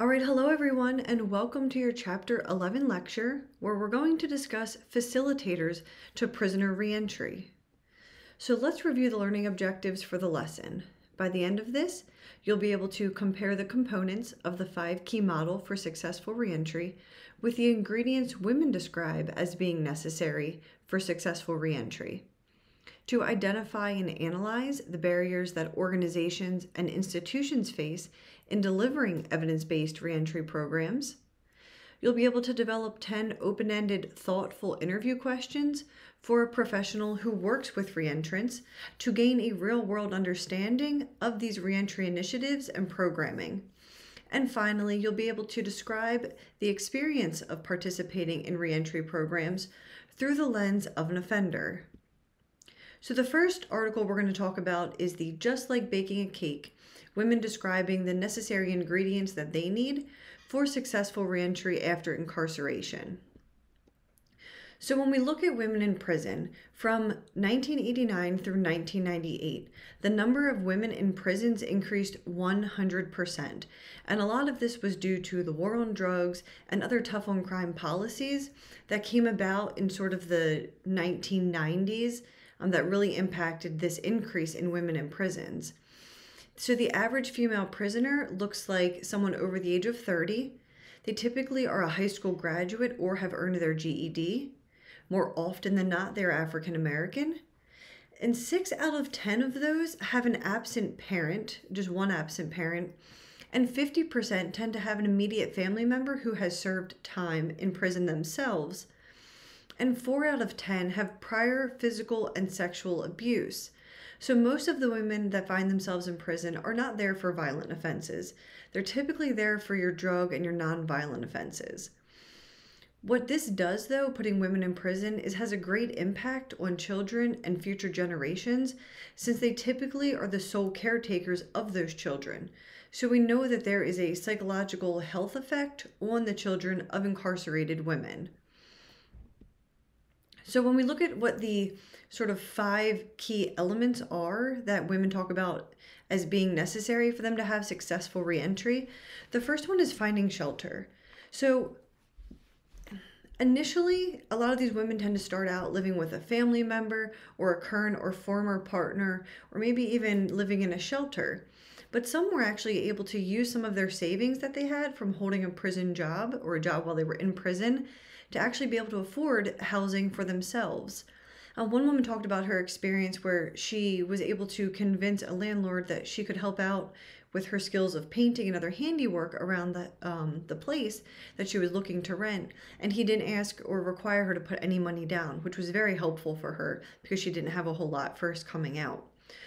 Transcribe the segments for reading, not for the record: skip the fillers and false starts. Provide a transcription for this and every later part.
All right, hello everyone, and welcome to your Chapter 11 lecture, where we're going to discuss facilitators to prisoner reentry. So let's review the learning objectives for the lesson. By the end of this, you'll be able to compare the components of the 5-key model for successful reentry with the ingredients women describe as being necessary for successful reentry. To identify and analyze the barriers that organizations and institutions face in delivering evidence-based reentry programs. You'll be able to develop 10 open-ended, thoughtful interview questions for a professional who works with reentrants to gain a real-world understanding of these reentry initiatives and programming. And finally, you'll be able to describe the experience of participating in reentry programs through the lens of an offender. So the first article we're going to talk about is the Just Like Baking a Cake, women describing the necessary ingredients that they need for successful reentry after incarceration. So when we look at women in prison, from 1989 through 1998, the number of women in prisons increased 100%. And a lot of this was due to the war on drugs and other tough on crime policies that came about in sort of the 1990s that really impacted this increase in women in prisons. So the average female prisoner looks like someone over the age of 30. They typically are a high school graduate or have earned their GED. More often than not, they're African American. And 6 out of 10 of those have an absent parent, just one absent parent. And 50% tend to have an immediate family member who has served time in prison themselves. And 4 out of 10 have prior physical and sexual abuse. So most of the women that find themselves in prison are not there for violent offenses. They're typically there for your drug and your non-violent offenses. What this does, though, putting women in prison, is has a great impact on children and future generations, since they typically are the sole caretakers of those children. So we know that there is a psychological health effect on the children of incarcerated women. So when we look at what the sort of 5 key elements are that women talk about as being necessary for them to have successful reentry, the first one is finding shelter. So initially, a lot of these women tend to start out living with a family member or a current or former partner, or maybe even living in a shelter. But some were actually able to use some of their savings that they had from holding a prison job or a job while they were in prison to actually be able to afford housing for themselves. One woman talked about her experience where she was able to convince a landlord that she could help out with her skills of painting and other handiwork around the place that she was looking to rent. And he didn't ask or require her to put any money down, which was very helpful for her because she didn't have a whole lot first coming out.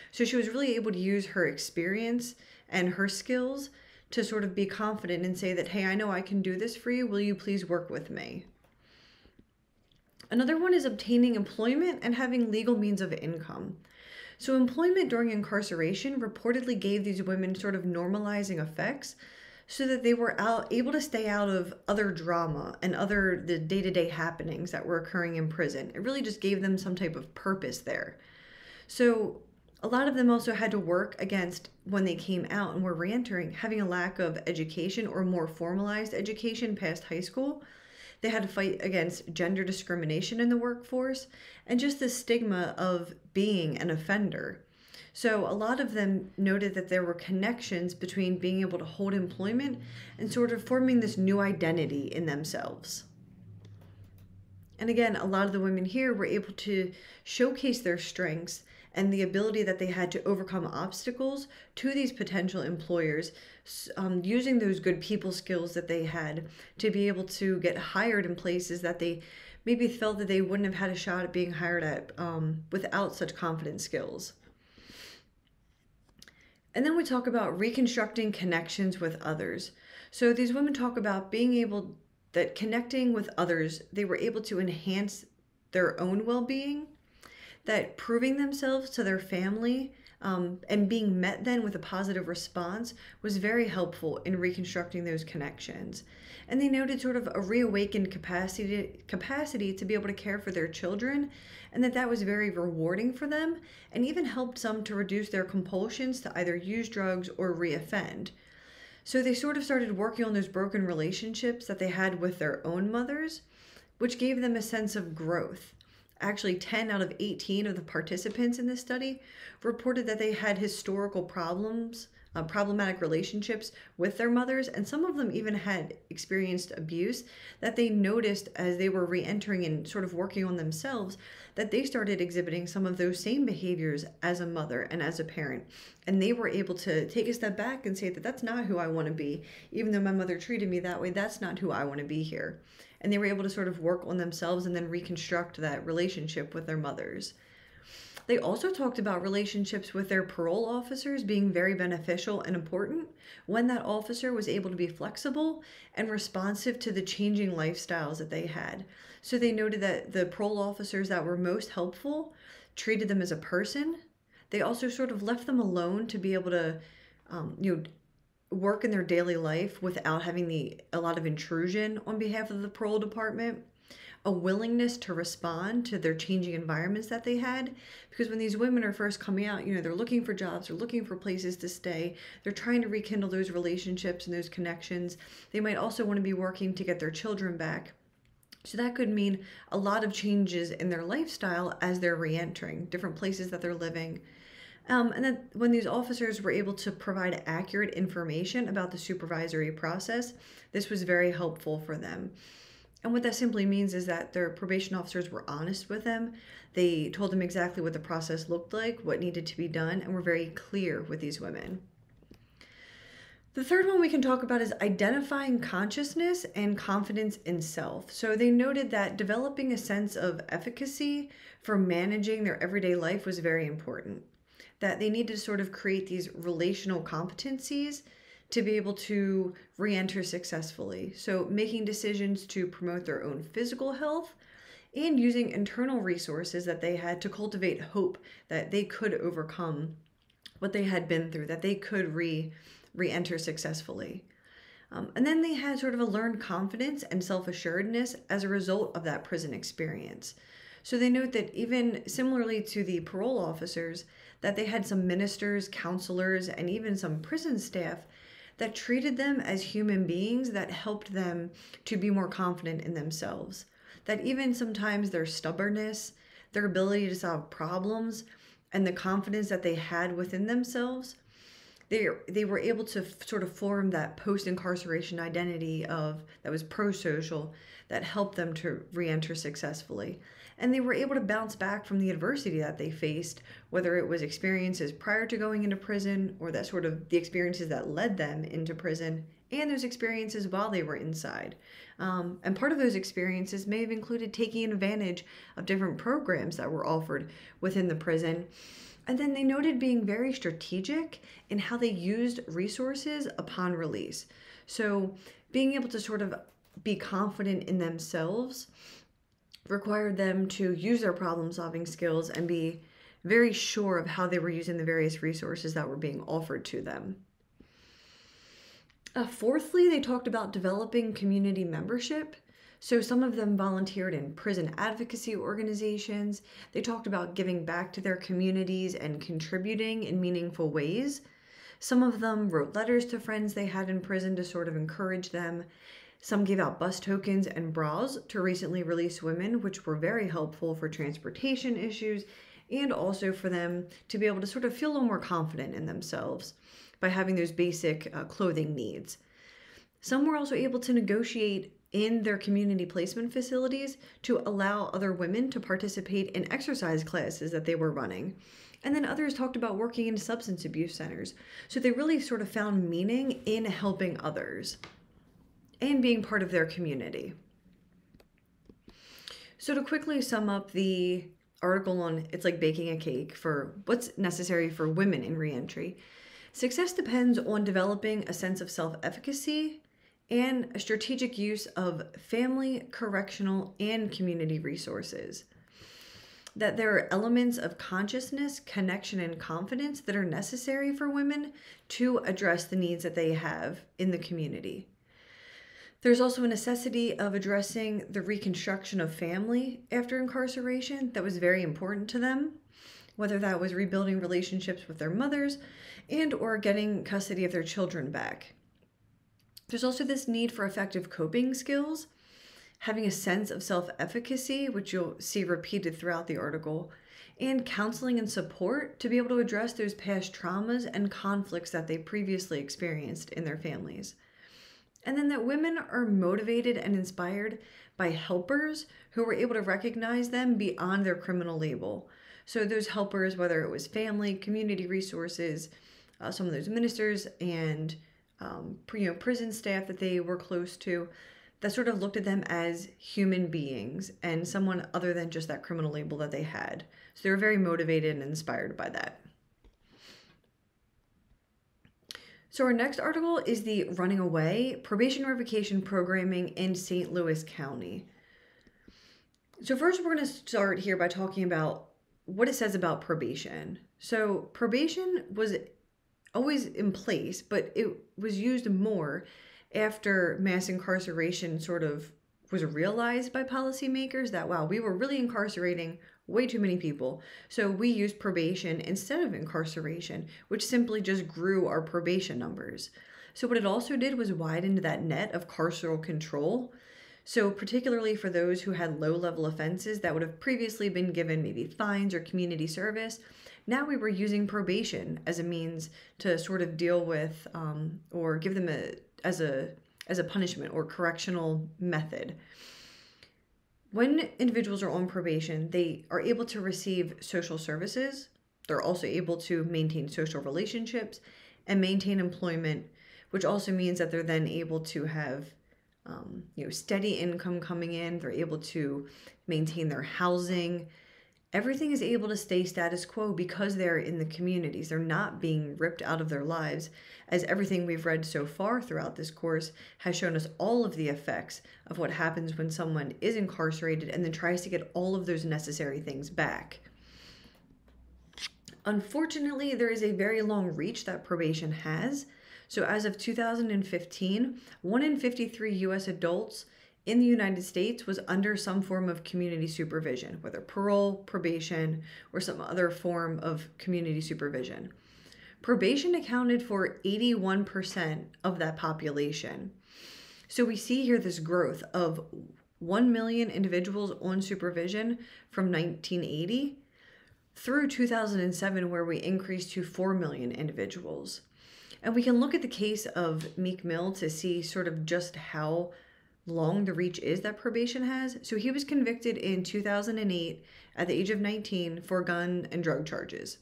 So she was really able to use her experience and her skills to sort of be confident and say that, hey, I know I can do this for you. Will you please work with me? Another one is obtaining employment and having legal means of income. So employment during incarceration reportedly gave these women sort of normalizing effects so that they were able to stay out of other drama and the day-to-day happenings that were occurring in prison. It really just gave them some type of purpose there. So a lot of them also had to work against, when they came out and were reentering, having a lack of education or more formalized education past high school. They had to fight against gender discrimination in the workforce and just the stigma of being an offender. So a lot of them noted that there were connections between being able to hold employment and sort of forming this new identity in themselves. And again, a lot of the women here were able to showcase their strengths and the ability that they had to overcome obstacles to these potential employers, using those good people skills that they had to be able to get hired in places that they maybe felt that they wouldn't have had a shot at being hired at without such confident skills. And then we talk about reconstructing connections with others. So these women talk about being able that connecting with others, they were able to enhance their own well-being, that proving themselves to their family and being met then with a positive response was very helpful in reconstructing those connections. And they noted sort of a reawakened capacity to be able to care for their children, and that was very rewarding for them, and even helped some to reduce their compulsions to either use drugs or reoffend. So they sort of started working on those broken relationships that they had with their own mothers, which gave them a sense of growth. Actually, 10 out of 18 of the participants in this study reported that they had historical problems, problematic relationships with their mothers, and some of them even had experienced abuse that they noticed as they were re-entering and sort of working on themselves, that they started exhibiting some of those same behaviors as a mother and as a parent. And they were able to take a step back and say that that's not who I want to be. Even though my mother treated me that way, that's not who I want to be here. And they were able to sort of work on themselves and then reconstruct that relationship with their mothers. They also talked about relationships with their parole officers being very beneficial and important when that officer was able to be flexible and responsive to the changing lifestyles that they had. So they noted that the parole officers that were most helpful treated them as a person. They also sort of left them alone to be able to, work in their daily life without having a lot of intrusion on behalf of the parole department. A willingness to respond to their changing environments that they had. Because when these women are first coming out, they're looking for jobs, they're looking for places to stay, they're trying to rekindle those relationships and those connections. They might also want to be working to get their children back. So that could mean a lot of changes in their lifestyle as they're re-entering, different places that they're living. And then when these officers were able to provide accurate information about the supervisory process, this was very helpful for them. And what that simply means is that their probation officers were honest with them. They told them exactly what the process looked like, what needed to be done, and were very clear with these women. The third one we can talk about is identifying consciousness and confidence in self. So they noted that developing a sense of efficacy for managing their everyday life was very important. That they needed to sort of create these relational competencies to be able to re-enter successfully. So making decisions to promote their own physical health and using internal resources that they had to cultivate hope that they could overcome what they had been through, that they could re-enter successfully. And then they had sort of a learned confidence and self-assuredness as a result of that prison experience. So they note that even similarly to the parole officers, that they had some ministers, counselors, and even some prison staff that treated them as human beings that helped them to be more confident in themselves. That even sometimes their stubbornness, their ability to solve problems, and the confidence that they had within themselves, they were able to sort of form that post-incarceration identity that was pro-social that helped them to re-enter successfully. And they were able to bounce back from the adversity that they faced, whether it was experiences prior to going into prison or that sort of the experiences that led them into prison and those experiences while they were inside. And part of those experiences may have included taking advantage of different programs that were offered within the prison. And then they noted being very strategic in how they used resources upon release. So being able to sort of be confident in themselves required them to use their problem-solving skills and be very sure of how they were using the various resources that were being offered to them. Fourthly, they talked about developing community membership. So some of them volunteered in prison advocacy organizations. They talked about giving back to their communities and contributing in meaningful ways. Some of them wrote letters to friends they had in prison to sort of encourage them. Some gave out bus tokens and bras to recently released women, which were very helpful for transportation issues and also for them to be able to sort of feel a little more confident in themselves by having those basic clothing needs. Some were also able to negotiate in their community placement facilities to allow other women to participate in exercise classes that they were running. And then others talked about working in substance abuse centers. So they really sort of found meaning in helping others and being part of their community. So to quickly sum up the article on It's Like Baking a Cake for what's necessary for women in reentry, success depends on developing a sense of self-efficacy and a strategic use of family, correctional, and community resources. That there are elements of consciousness, connection, and confidence that are necessary for women to address the needs that they have in the community. There's also a necessity of addressing the reconstruction of family after incarceration that was very important to them, whether that was rebuilding relationships with their mothers and or getting custody of their children back. There's also this need for effective coping skills, having a sense of self-efficacy, which you'll see repeated throughout the article, and counseling and support to be able to address those past traumas and conflicts that they previously experienced in their families. And then that women are motivated and inspired by helpers who were able to recognize them beyond their criminal label. So those helpers, whether it was family, community resources, some of those ministers and prison staff that they were close to, that sort of looked at them as human beings and someone other than just that criminal label that they had. So they were very motivated and inspired by that. So our next article is the Running Away Probation Revocation Programming in St. Louis County. So first we're going to start here by talking about what it says about probation. So probation was always in place, but it was used more after mass incarceration sort of was realized by policymakers that, wow, we were really incarcerating way too many people. So we used probation instead of incarceration, which simply just grew our probation numbers. So what it also did was widen that net of carceral control. So particularly for those who had low-level offenses that would have previously been given maybe fines or community service, now we were using probation as a means to sort of deal with or give them as a punishment or correctional method. When individuals are on probation, they are able to receive social services. They're also able to maintain social relationships and maintain employment, which also means that they're then able to have steady income coming in. They're able to maintain their housing. Everything is able to stay status quo because they're in the communities. They're not being ripped out of their lives, as everything we've read so far throughout this course has shown us all of the effects of what happens when someone is incarcerated and then tries to get all of those necessary things back. Unfortunately, there is a very long reach that probation has. So as of 2015, 1 in 53 U.S. adults in the United States was under some form of community supervision, whether parole, probation, or some other form of community supervision. Probation accounted for 81% of that population. So we see here this growth of 1 million individuals on supervision from 1980 through 2007, where we increased to 4 million individuals. And we can look at the case of Meek Mill to see sort of just how long the reach is that probation has. So he was convicted in 2008 at the age of 19 for gun and drug charges.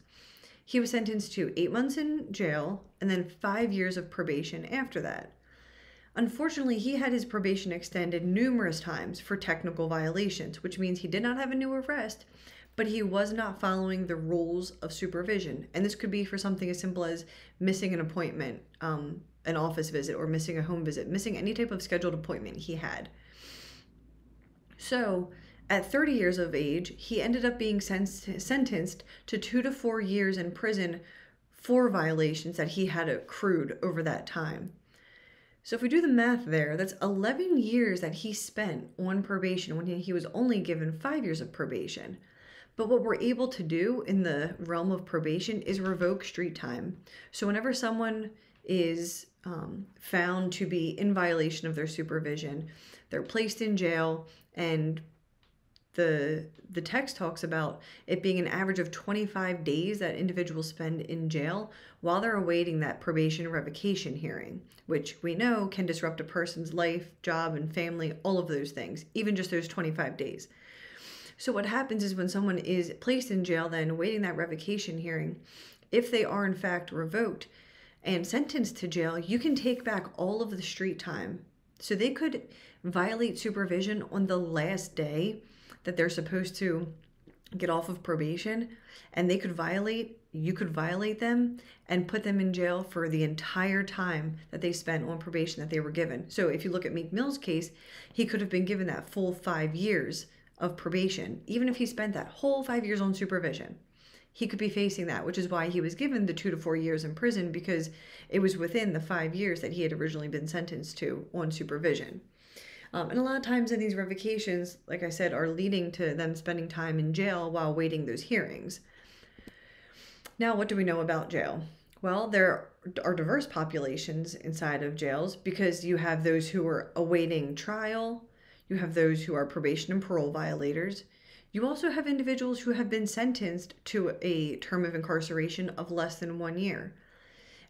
He was sentenced to 8 months in jail and then 5 years of probation after that. Unfortunately, he had his probation extended numerous times for technical violations, which means he did not have a new arrest, but he was not following the rules of supervision. And this could be for something as simple as missing an appointment, an office visit, or missing a home visit, missing any type of scheduled appointment he had. So at 30 years of age, he ended up being sentenced to 2 to 4 years in prison for violations that he had accrued over that time. So if we do the math there, that's 11 years that he spent on probation when he was only given 5 years of probation. But what we're able to do in the realm of probation is revoke street time. So whenever someone is found to be in violation of their supervision, they're placed in jail, and the text talks about it being an average of 25 days that individuals spend in jail while they're awaiting that probation revocation hearing, which we know can disrupt a person's life, job, and family, all of those things, even just those 25 days. So what happens is when someone is placed in jail, then awaiting that revocation hearing, if they are in fact revoked and sentenced to jail, you can take back all of the street time. So they could violate supervision on the last day that they're supposed to get off of probation, and you could violate them and put them in jail for the entire time that they spent on probation that they were given. So if you look at Meek Mill's case, he could have been given that full 5 years of probation, even if he spent that whole 5 years on supervision. He could be facing that, which is why he was given the 2 to 4 years in prison, because it was within the 5 years that he had originally been sentenced to on supervision. And a lot of times in these revocations, like I said, are leading to them spending time in jail while waiting those hearings. Now, what do we know about jail? Well, there are diverse populations inside of jails because you have those who are awaiting trial, you have those who are probation and parole violators. You also have individuals who have been sentenced to a term of incarceration of less than 1 year.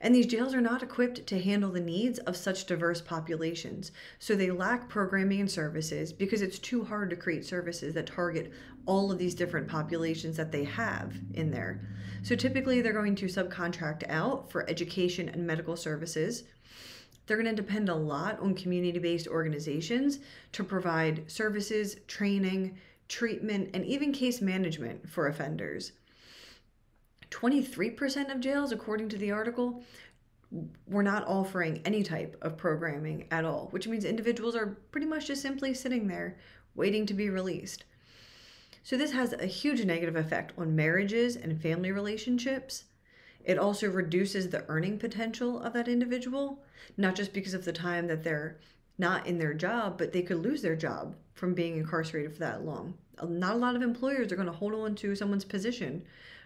And these jails are not equipped to handle the needs of such diverse populations. So they lack programming and services because it's too hard to create services that target all of these different populations that they have in there. So typically they're going to subcontract out for education and medical services. They're going to depend a lot on community-based organizations to provide services, training, treatment, and even case management for offenders. 23% of jails, according to the article, were not offering any type of programming at all, which means individuals are pretty much just simply sitting there waiting to be released. So this has a huge negative effect on marriages and family relationships. It also reduces the earning potential of that individual, not just because of the time that they're not in their job, but they could lose their job from being incarcerated for that long. Not a lot of employers are going to hold on to someone's position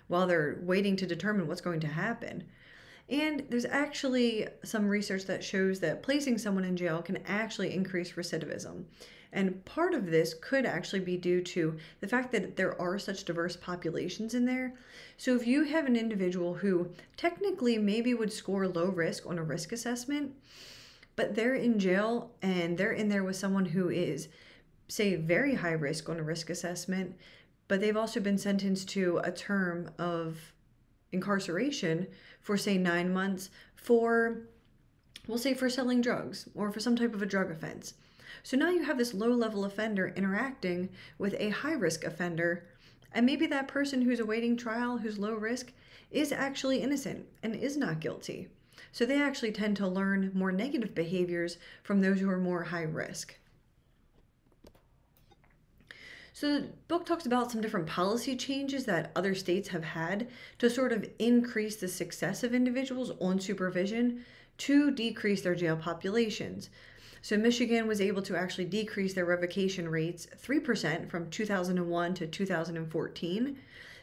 while they're waiting to determine what's going to happen. And there's actually some research that shows that placing someone in jail can actually increase recidivism. And part of this could actually be due to the fact that there are such diverse populations in there. So if you have an individual who technically maybe would score low risk on a risk assessment, but they're in jail and they're in there with someone who is, say, very high risk on a risk assessment, but they've also been sentenced to a term of incarceration for, say, 9 months for, we'll say, for selling drugs or for some type of a drug offense. So now you have this low-level offender interacting with a high-risk offender, and maybe that person who's awaiting trial, who's low risk, is actually innocent and is not guilty. So they actually tend to learn more negative behaviors from those who are more high risk. So the book talks about some different policy changes that other states have had to sort of increase the success of individuals on supervision to decrease their jail populations. So Michigan was able to actually decrease their revocation rates 3% from 2001 to 2014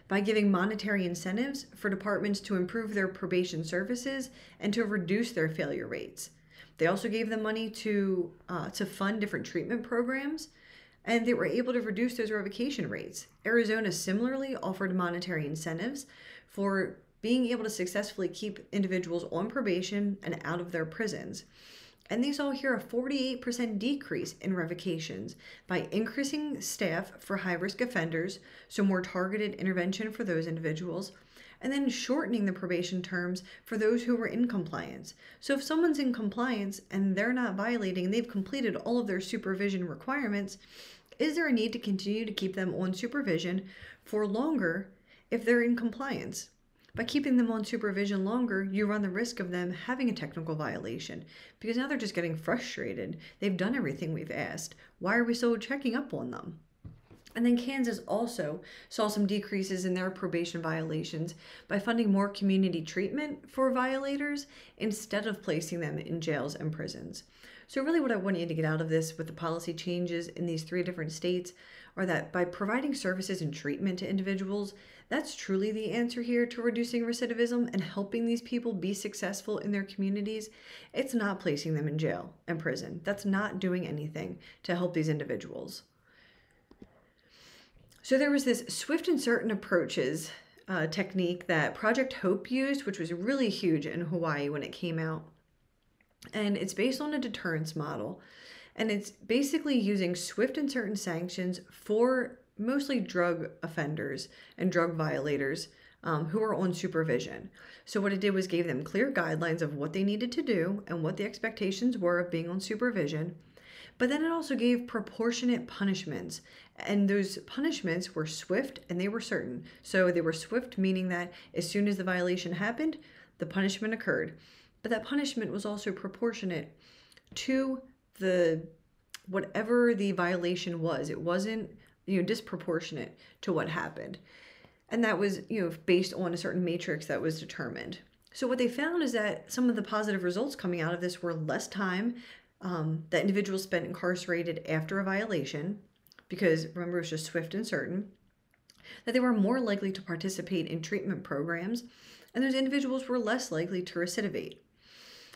by giving monetary incentives for departments to improve their probation services and to reduce their failure rates. They also gave them money to fund different treatment programs, and they were able to reduce those revocation rates. Arizona similarly offered monetary incentives for being able to successfully keep individuals on probation and out of their prisons. And they saw here a 48% decrease in revocations by increasing staff for high-risk offenders, so more targeted intervention for those individuals, and then shortening the probation terms for those who were in compliance. So if someone's in compliance and they're not violating and they've completed all of their supervision requirements, is there a need to continue to keep them on supervision for longer if they're in compliance? By keeping them on supervision longer, you run the risk of them having a technical violation because now they're just getting frustrated. They've done everything we've asked. Why are we still checking up on them? And then Kansas also saw some decreases in their probation violations by funding more community treatment for violators instead of placing them in jails and prisons. So really what I want you to get out of this with the policy changes in these 3 different states are that by providing services and treatment to individuals, that's truly the answer here to reducing recidivism and helping these people be successful in their communities. It's not placing them in jail and prison. That's not doing anything to help these individuals. So there was this swift and certain approaches technique that Project Hope used, which was really huge in Hawaii when it came out. And it's based on a deterrence model. And it's basically using swift and certain sanctions for mostly drug offenders and drug violators who are on supervision. So what it did was gave them clear guidelines of what they needed to do and what the expectations were of being on supervision. But then it also gave proportionate punishments. And those punishments were swift and they were certain. So they were swift, meaning that as soon as the violation happened, the punishment occurred. But that punishment was also proportionate to whatever the violation was. It wasn't disproportionate to what happened. And that was based on a certain matrix that was determined. So what they found is that some of the positive results coming out of this were less time that individuals spent incarcerated after a violation, because remember it was just swift and certain, that they were more likely to participate in treatment programs, and those individuals were less likely to recidivate.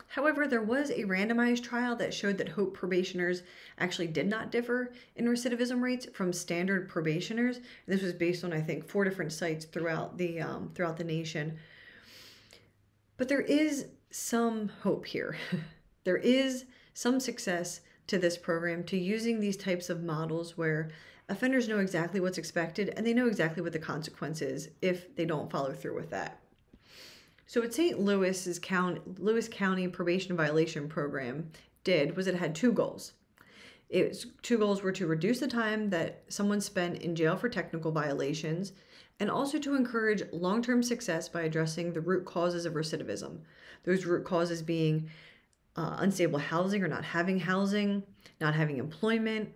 However, there was a randomized trial that showed that HOPE probationers actually did not differ in recidivism rates from standard probationers. This was based on, I think, 4 different sites throughout the nation. But there is some hope here. There is some success to this program, to using these types of models where offenders know exactly what's expected and they know exactly what the consequence is if they don't follow through with that. So what St. Louis County Probation Violation Program did was it had 2 goals. Its 2 goals were to reduce the time that someone spent in jail for technical violations, and also to encourage long-term success by addressing the root causes of recidivism. Those root causes being unstable housing or not having housing, not having employment,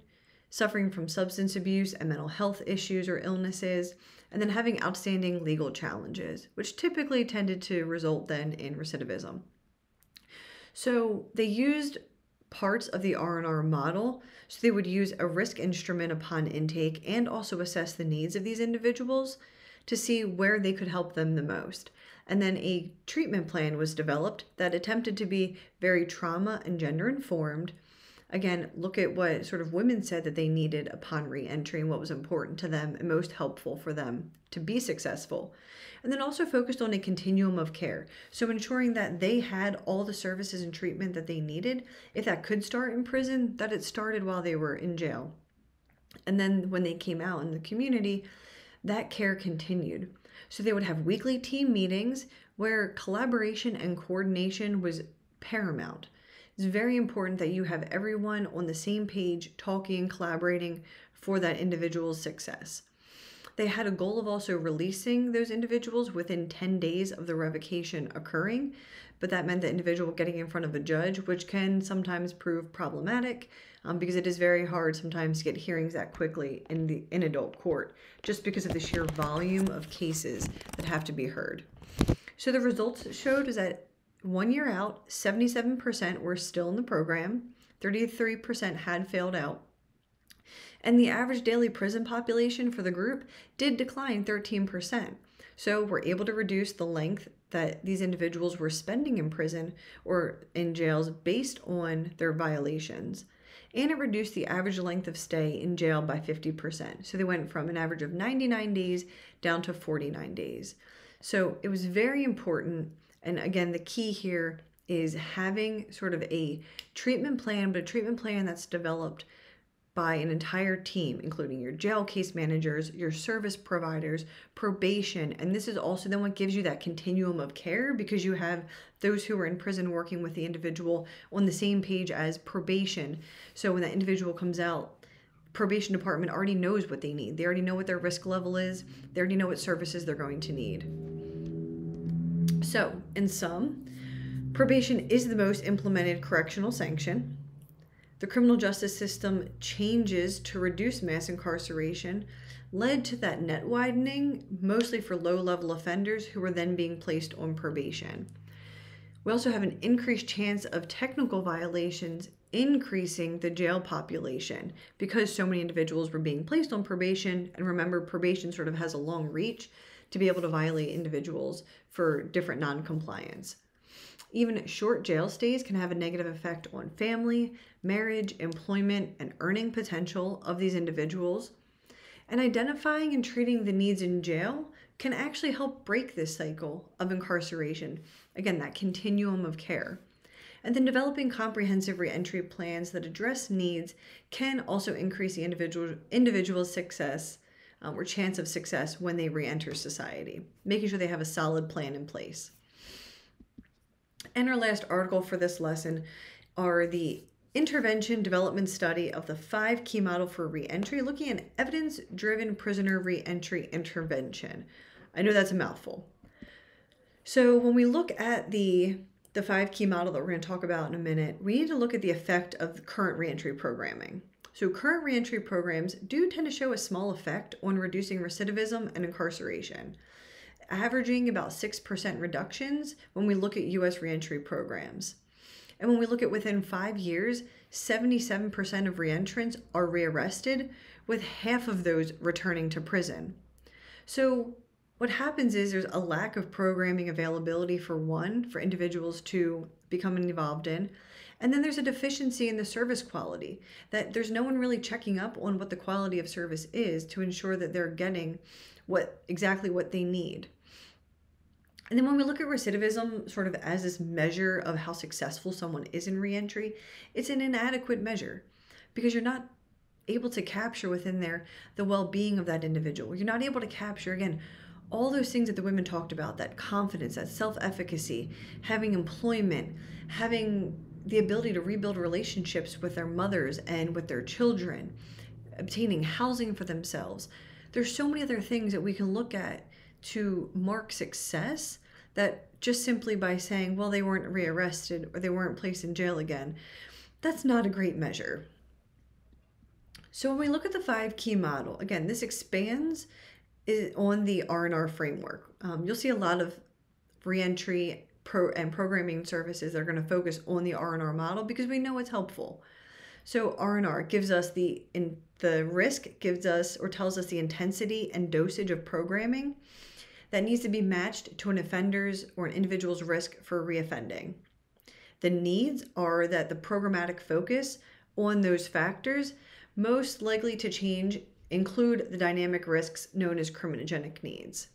suffering from substance abuse and mental health issues or illnesses, and then having outstanding legal challenges, which typically tended to result then in recidivism. So they used parts of the R&R model. So they would use a risk instrument upon intake and also assess the needs of these individuals to see where they could help them the most. And then a treatment plan was developed that attempted to be very trauma and gender informed. Again, look at what sort of women said that they needed upon re-entry and what was important to them and most helpful for them to be successful. And then also focused on a continuum of care. So ensuring that they had all the services and treatment that they needed, if that could start in prison, that it started while they were in jail. And then when they came out in the community, that care continued. So they would have weekly team meetings where collaboration and coordination was paramount. It's very important that you have everyone on the same page, talking and collaborating for that individual's success. They had a goal of also releasing those individuals within 10 days of the revocation occurring, but that meant the individual getting in front of a judge, which can sometimes prove problematic because it is very hard sometimes to get hearings that quickly in adult court, just because of the sheer volume of cases that have to be heard. So the results showed is that 1 year out, 77% were still in the program, 33% had failed out, and the average daily prison population for the group did decline 13%. So we're able to reduce the length that these individuals were spending in prison or in jails based on their violations. And it reduced the average length of stay in jail by 50%. So they went from an average of 99 days down to 49 days. So it was very important. And again, the key here is having sort of a treatment plan, but a treatment plan that's developed by an entire team, including your jail case managers, your service providers, probation. And this is also then what gives you that continuum of care, because you have those who are in prison working with the individual on the same page as probation. So when that individual comes out, probation department already knows what they need. They already know what their risk level is. They already know what services they're going to need. So in sum, probation is the most implemented correctional sanction. The criminal justice system changes to reduce mass incarceration led to that net widening, mostly for low-level offenders who were then being placed on probation. We also have an increased chance of technical violations increasing the jail population because so many individuals were being placed on probation. And remember, probation sort of has a long reach to be able to violate individuals for different non-compliance. Even short jail stays can have a negative effect on family, marriage, employment, and earning potential of these individuals. And identifying and treating the needs in jail can actually help break this cycle of incarceration. Again, that continuum of care. And then developing comprehensive reentry plans that address needs can also increase the individual's success or chance of success when they reenter society, making sure they have a solid plan in place. And our last article for this lesson are the intervention development study of the 5 key model for reentry, looking at evidence-driven prisoner reentry intervention. I know that's a mouthful. So when we look at the 5 key model that we're going to talk about in a minute, we need to look at the effect of the current reentry programming. So current reentry programs do tend to show a small effect on reducing recidivism and incarceration, averaging about 6% reductions when we look at U.S. reentry programs. And when we look at within 5 years, 77% of reentrants are rearrested, with half of those returning to prison. So what happens is there's a lack of programming availability for individuals to become involved in. And then there's a deficiency in the service quality, that there's no one really checking up on what the quality of service is to ensure that they're getting exactly what they need. And then when we look at recidivism sort of as this measure of how successful someone is in reentry, it's an inadequate measure because you're not able to capture within there the well-being of that individual. You're not able to capture, again, all those things that the women talked about, that confidence, that self-efficacy, having employment, having the ability to rebuild relationships with their mothers and with their children, obtaining housing for themselves. There's so many other things that we can look at to mark success that just simply by saying, well, they weren't rearrested or they weren't placed in jail again, that's not a great measure. So when we look at the 5 key model, again, this expands on the R&R framework. You'll see a lot of reentry and programming services that are going to focus on the R&R model because we know it's helpful. So R&R gives us the risk, gives us or tells us the intensity and dosage of programming that needs to be matched to an offender's or an individual's risk for reoffending. The needs are that the programmatic focus on those factors most likely to change include the dynamic risks known as criminogenic needs.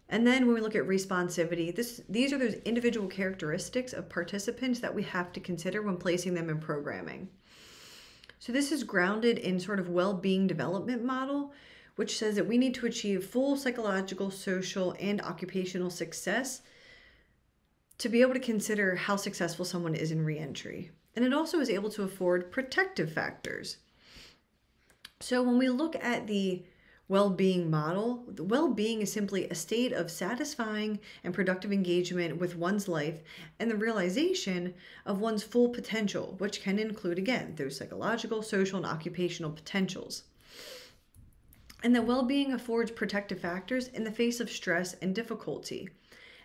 And then when we look at responsivity, these are those individual characteristics of participants that we have to consider when placing them in programming. So this is grounded in sort of well-being development model, which says that we need to achieve full psychological, social, and occupational success to be able to consider how successful someone is in reentry. And it also is able to afford protective factors. So when we look at the well-being model, the well-being is simply a state of satisfying and productive engagement with one's life and the realization of one's full potential, which can include, again, those psychological, social, and occupational potentials. And that well-being affords protective factors in the face of stress and difficulty.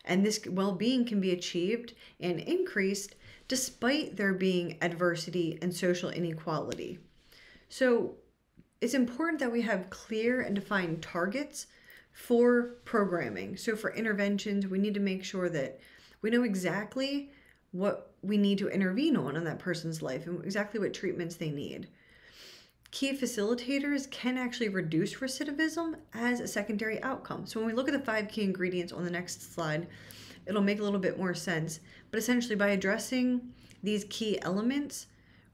And this well-being can be achieved and increased despite there being adversity and social inequality. So it's important that we have clear and defined targets for programming. So for interventions, we need to make sure that we know exactly what we need to intervene on in that person's life and exactly what treatments they need. Key facilitators can actually reduce recidivism as a secondary outcome. So when we look at the 5 key ingredients on the next slide, it'll make a little bit more sense. But essentially by addressing these key elements,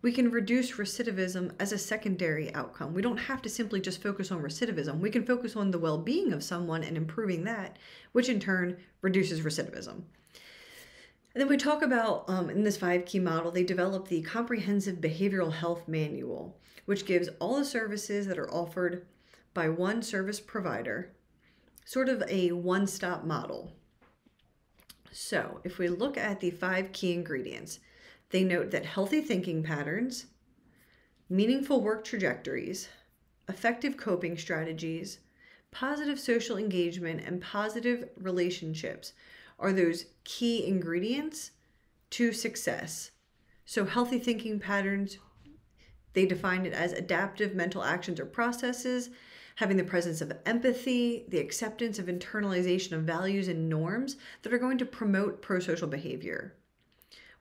we can reduce recidivism as a secondary outcome. We don't have to simply just focus on recidivism. We can focus on the well-being of someone and improving that, which in turn reduces recidivism. And then we talk about, in this 5 key model, they develop the Comprehensive Behavioral Health Manual, which gives all the services that are offered by one service provider, sort of a one-stop model. So if we look at the 5 key ingredients, they note that healthy thinking patterns, meaningful work trajectories, effective coping strategies, positive social engagement, and positive relationships are those key ingredients to success. So healthy thinking patterns, they define it as adaptive mental actions or processes, having the presence of empathy, the acceptance of internalization of values and norms that are going to promote pro-social behavior.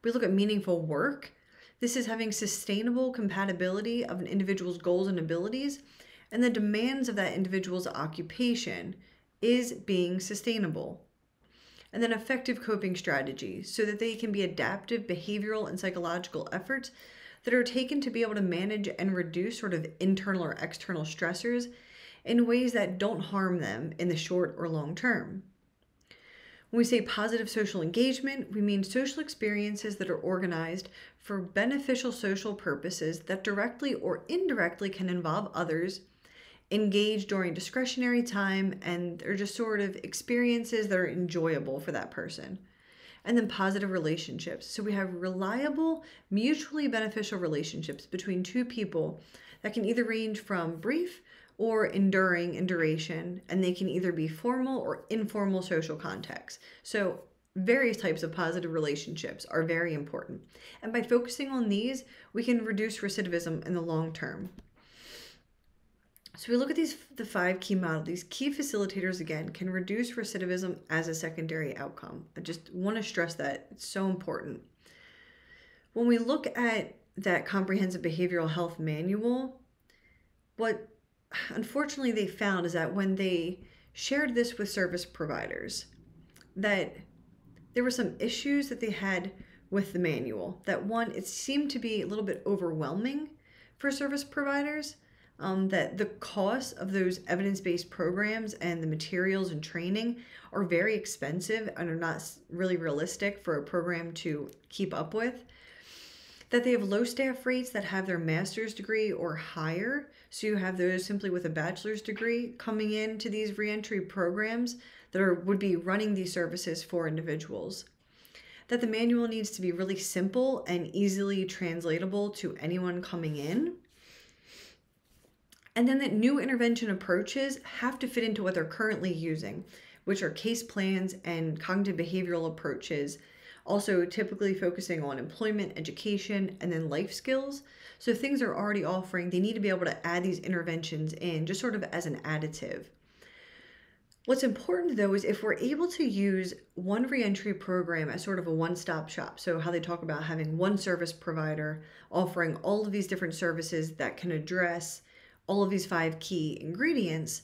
We look at meaningful work. This is having sustainable compatibility of an individual's goals and abilities, and the demands of that individual's occupation is being sustainable. And then effective coping strategies, so that they can be adaptive behavioral and psychological efforts that are taken to be able to manage and reduce sort of internal or external stressors in ways that don't harm them in the short or long term. When we say positive social engagement, we mean social experiences that are organized for beneficial social purposes that directly or indirectly can involve others, engage during discretionary time, and they're just sort of experiences that are enjoyable for that person. And then positive relationships. So we have reliable, mutually beneficial relationships between 2 people that can either range from brief or enduring in duration, and they can either be formal or informal social contexts. So various types of positive relationships are very important. And by focusing on these, we can reduce recidivism in the long term. So we look at the 5 key model. These key facilitators, again, can reduce recidivism as a secondary outcome. I just want to stress that. It's so important. When we look at that comprehensive behavioral health manual, what unfortunately they found is that when they shared this with service providers, that there were some issues that they had with the manual. That one, it seemed to be a little bit overwhelming for service providers. That the cost of those evidence-based programs and the materials and training are very expensive and are not really realistic for a program to keep up with. That they have low staff rates that have their master's degree or higher. So you have those simply with a bachelor's degree coming into these reentry programs that would be running these services for individuals. That the manual needs to be really simple and easily translatable to anyone coming in. And then that new intervention approaches have to fit into what they're currently using, which are case plans and cognitive behavioral approaches, also typically focusing on employment, education, and then life skills. So things they're already offering, they need to be able to add these interventions in just sort of as an additive. What's important though is if we're able to use one reentry program as sort of a one-stop shop, so how they talk about having one service provider offering all of these different services that can address all of these 5 key ingredients,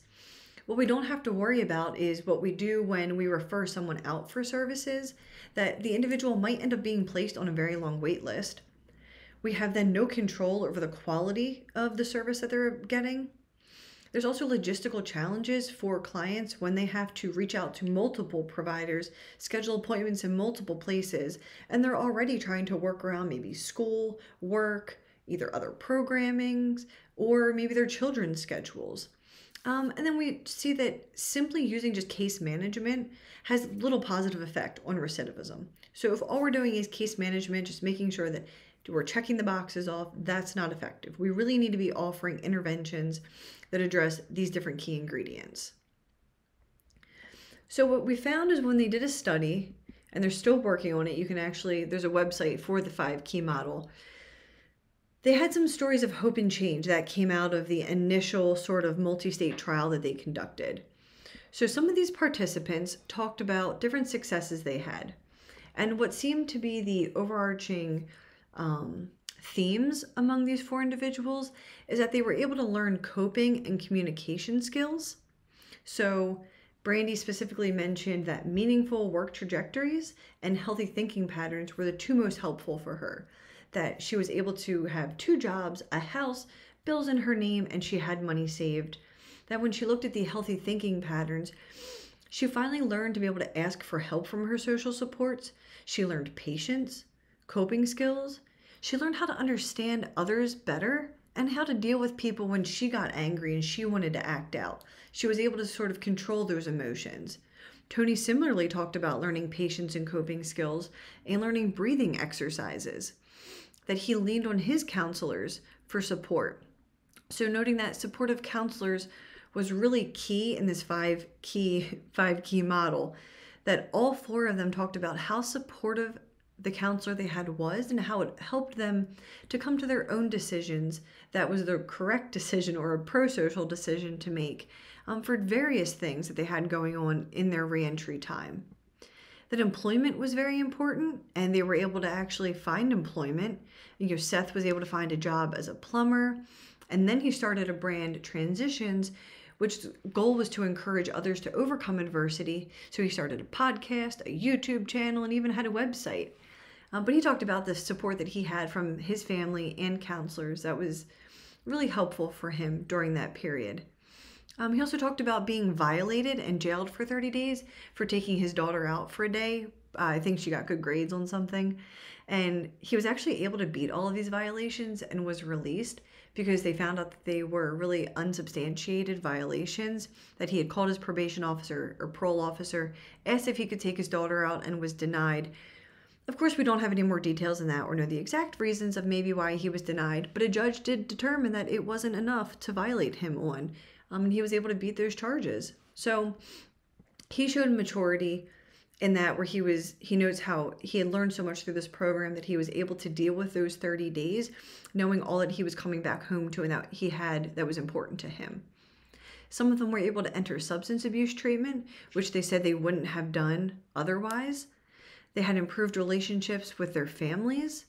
what we don't have to worry about is what we do when we refer someone out for services, that the individual might end up being placed on a very long wait list. We have then no control over the quality of the service that they're getting. There's also logistical challenges for clients when they have to reach out to multiple providers, schedule appointments in multiple places, and they're already trying to work around maybe school, work, either other programmings, or maybe their children's schedules. And then we see that simply using just case management has little positive effect on recidivism. So if all we're doing is case management, just making sure that we're checking the boxes off, that's not effective. We really need to be offering interventions that address these different key ingredients. So what we found is when they did a study, and they're still working on it, there's a website for the 5 key model. They had some stories of hope and change that came out of the initial sort of multi-state trial that they conducted. So some of these participants talked about different successes they had. And what seemed to be the overarching themes among these 4 individuals is that they were able to learn coping and communication skills. So Brandy specifically mentioned that meaningful work trajectories and healthy thinking patterns were the 2 most helpful for her. That she was able to have 2 jobs, a house, bills in her name, and she had money saved. That when she looked at the healthy thinking patterns, she finally learned to be able to ask for help from her social supports. She learned patience, coping skills. She learned how to understand others better and how to deal with people when she got angry and she wanted to act out. She was able to sort of control those emotions. Tony similarly talked about learning patience and coping skills and learning breathing exercises. That he leaned on his counselors for support. So noting that supportive counselors was really key in this 5 key model, that all 4 of them talked about how supportive the counselor they had was and how it helped them to come to their own decisions that was the correct decision or a pro-social decision to make for various things that they had going on in their reentry time. That employment was very important, and they were able to actually find employment. Seth was able to find a job as a plumber, and then he started a brand, Transitions, which goal was to encourage others to overcome adversity. So he started a podcast, a YouTube channel, and even had a website. But he talked about the support that he had from his family and counselors that was really helpful for him during that period. He also talked about being violated and jailed for 30 days for taking his daughter out for a day. I think she got good grades on something. And he was actually able to beat all of these violations and was released because they found out that they were really unsubstantiated violations, that he had called his probation officer or parole officer, asked if he could take his daughter out, and was denied. Of course, we don't have any more details than that or know the exact reasons of maybe why he was denied, but a judge did determine that it wasn't enough to violate him on. And he was able to beat those charges. So he showed maturity in that where he knows how he had learned so much through this program that he was able to deal with those 30 days, knowing all that he was coming back home to and that he had that was important to him. Some of them were able to enter substance abuse treatment, which they said they wouldn't have done otherwise. They had improved relationships with their families,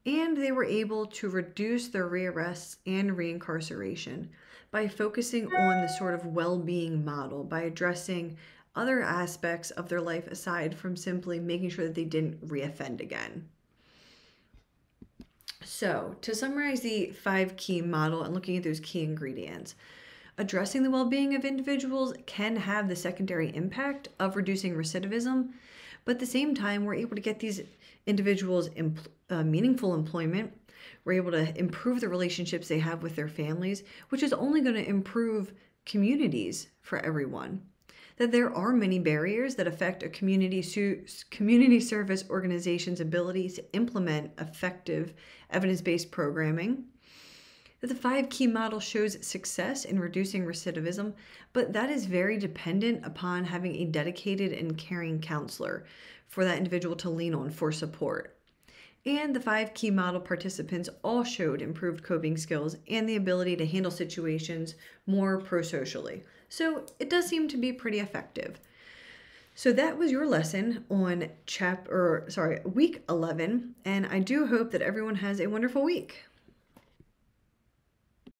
and they were able to reduce their rearrests and reincarceration by focusing on the sort of well-being model, by addressing other aspects of their life aside from simply making sure that they didn't reoffend again. So, to summarize the 5 key model and looking at those key ingredients, addressing the well-being of individuals can have the secondary impact of reducing recidivism, but at the same time, we're able to get these individuals meaningful employment. We're able to improve the relationships they have with their families, which is only going to improve communities for everyone. That there are many barriers that affect a community service organization's ability to implement effective evidence-based programming. That the 5 key model shows success in reducing recidivism, but that is very dependent upon having a dedicated and caring counselor for that individual to lean on for support. And the 5 key model participants all showed improved coping skills and the ability to handle situations more pro-socially. So it does seem to be pretty effective. So that was your lesson on week 11, and I do hope that everyone has a wonderful week.